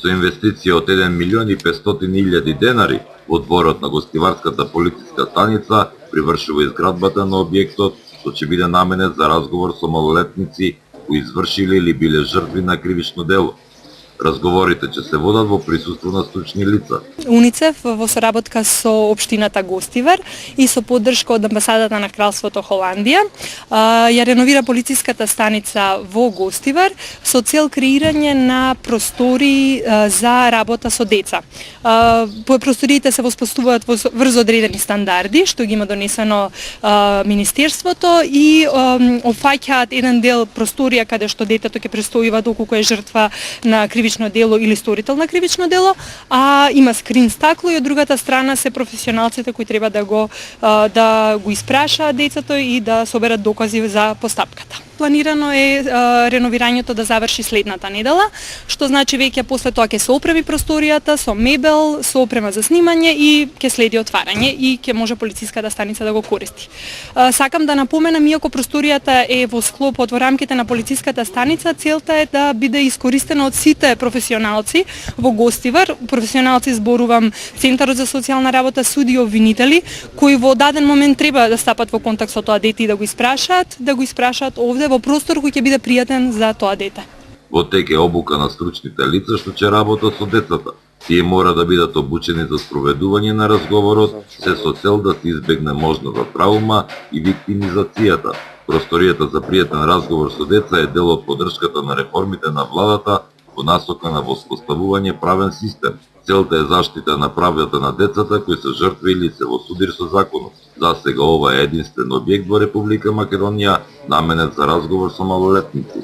Со инвестиција од 1.500.000 денари во дворот на гостиварската полициска станица привршува изградбата на објектот, што ќе биде наменет за разговор со малолетници кои извршиле или биле жртви на кривично дело. Разговорите ќе се водат во присуство на стручни лица. УНИЦЕФ во соработка со општината Гостивар и со поддршка од амбасадата на Кралството Холандија ја реновира полициската станица во Гостивар со цел креирање на простори за работа со деца. Просториите се воспоставуваат врз одредени стандарди што ги има донесено Министерството и опфаќаат еден дел просторија каде што детето ќе престојува доколку е жртва на кривично дело или сторител на кривично дело, а има скрин стакло и од другата страна се професионалците кои треба да го испрашаат децето и да соберат докази за постапката. Планирано е реновирањето да заврши следната недела, што значи веќе после тоа ќе се опреми просторијата со мебел, со опрема за снимање и ќе следи отварање и ќе може полициската станица да го користи. Сакам да напоменам, иако просторијата е во склопот во рамките на полициската станица, целта е да биде искористена од сите професионалци во Гостивар. Професионалци зборувам Центарот за социјална работа, суди и обвинители, кои во даден момент треба да стапат во контакт со тоа дете и да го испрашаат овде во простор кој ќе биде пријатен за тоа дете. Во тек е обука на стручните лица што ќе работат со децата. Тие мора да бидат обучени за спроведување на разговорот, се со цел да се избегне можната травма и виктимизацијата. Просторијата за пријатен разговор со деца е дел од поддршката на реформите на владата во насока на воспоставување правен систем. Целта е заштита на правата на децата кои се жртви или се во судир со законот. За сега ова е единствен објект во Република Македонија наменет за разговор со малолетници.